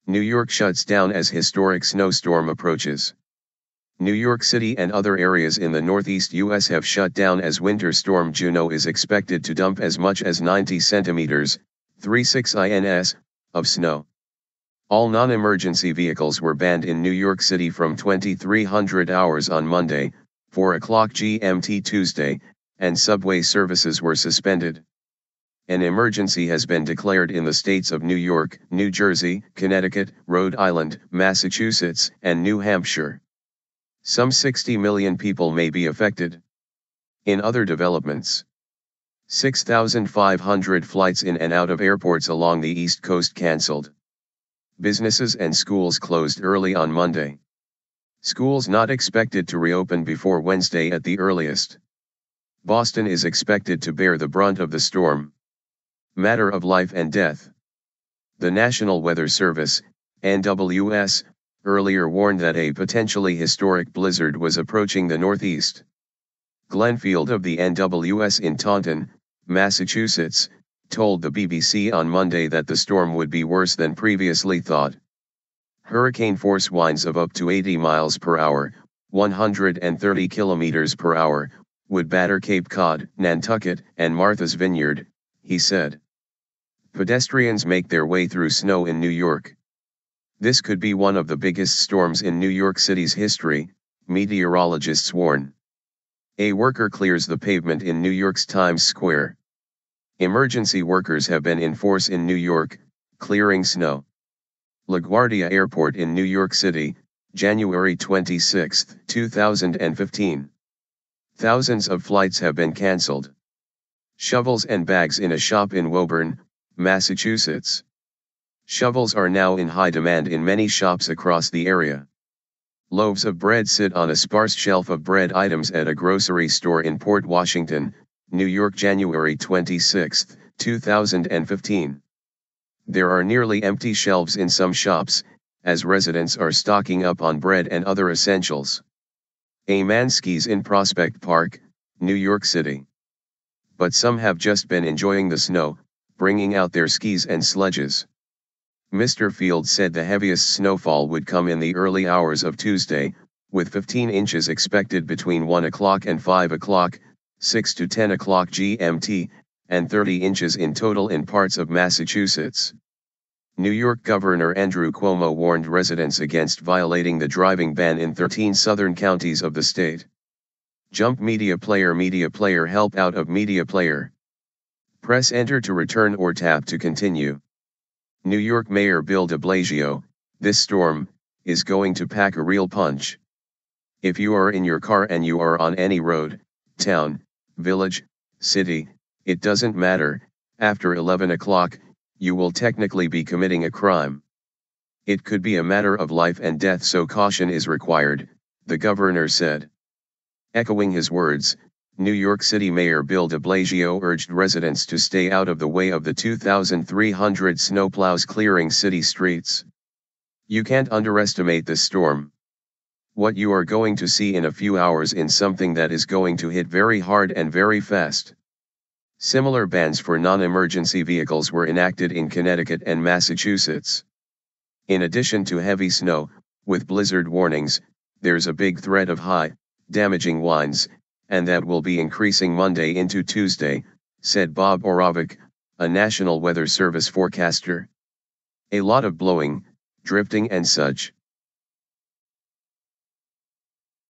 New York shuts down as historic snowstorm approaches. New York City and other areas in the northeast U.S. have shut down as Winter Storm Juno is expected to dump as much as 90 centimeters, 36 ins, of snow. All non-emergency vehicles were banned in New York City from 2300 hours on Monday, 4 o'clock GMT Tuesday, and subway services were suspended. An emergency has been declared in the states of New York, New Jersey, Connecticut, Rhode Island, Massachusetts, and New Hampshire. Some 60 million people may be affected. In other developments, 6,500 flights in and out of airports along the East Coast canceled. Businesses and schools closed early on Monday. Schools not expected to reopen before Wednesday at the earliest. Boston is expected to bear the brunt of the storm. Matter of life and death. The National Weather Service, NWS, earlier warned that a potentially historic blizzard was approaching the Northeast. Glenn Field of the NWS in Taunton, Massachusetts, told the BBC on Monday that the storm would be worse than previously thought. Hurricane force winds of up to 80 miles per hour, 130 kilometers per hour, would batter Cape Cod, Nantucket, and Martha's Vineyard, he said. Pedestrians make their way through snow in New York. This could be one of the biggest storms in New York City's history, meteorologists warn. A worker clears the pavement in New York's Times Square. Emergency workers have been in force in New York, clearing snow. LaGuardia Airport in New York City, January 26, 2015. Thousands of flights have been canceled. Shovels and bags in a shop in Woburn, Massachusetts. Shovels are now in high demand in many shops across the area. Loaves of bread sit on a sparse shelf of bread items at a grocery store in Port Washington, New York, January 26, 2015. There are nearly empty shelves in some shops, as residents are stocking up on bread and other essentials. A man skis in Prospect Park, New York City. But some have just been enjoying the snow, bringing out their skis and sledges. Mr. Field said the heaviest snowfall would come in the early hours of Tuesday, with 15 inches expected between 1 o'clock and 5 o'clock, 6 to 10 o'clock GMT, and 30 inches in total in parts of Massachusetts. New York Governor Andrew Cuomo warned residents against violating the driving ban in 13 southern counties of the state. Jump media player help out of media player. Press enter to return or tap to continue. New York Mayor Bill de Blasio, this storm is going to pack a real punch. If you are in your car and you are on any road, town, village, city, it doesn't matter, after 11 o'clock, you will technically be committing a crime. It could be a matter of life and death, so caution is required, the governor said. Echoing his words, New York City Mayor Bill de Blasio urged residents to stay out of the way of the 2,300 snowplows clearing city streets. You can't underestimate this storm. What you are going to see in a few hours is something that is going to hit very hard and very fast. Similar bans for non-emergency vehicles were enacted in Connecticut and Massachusetts. In addition to heavy snow, with blizzard warnings, there's a big threat of high, damaging winds, and that will be increasing Monday into Tuesday, said Bob Orovic, a National Weather Service forecaster. A lot of blowing, drifting and such.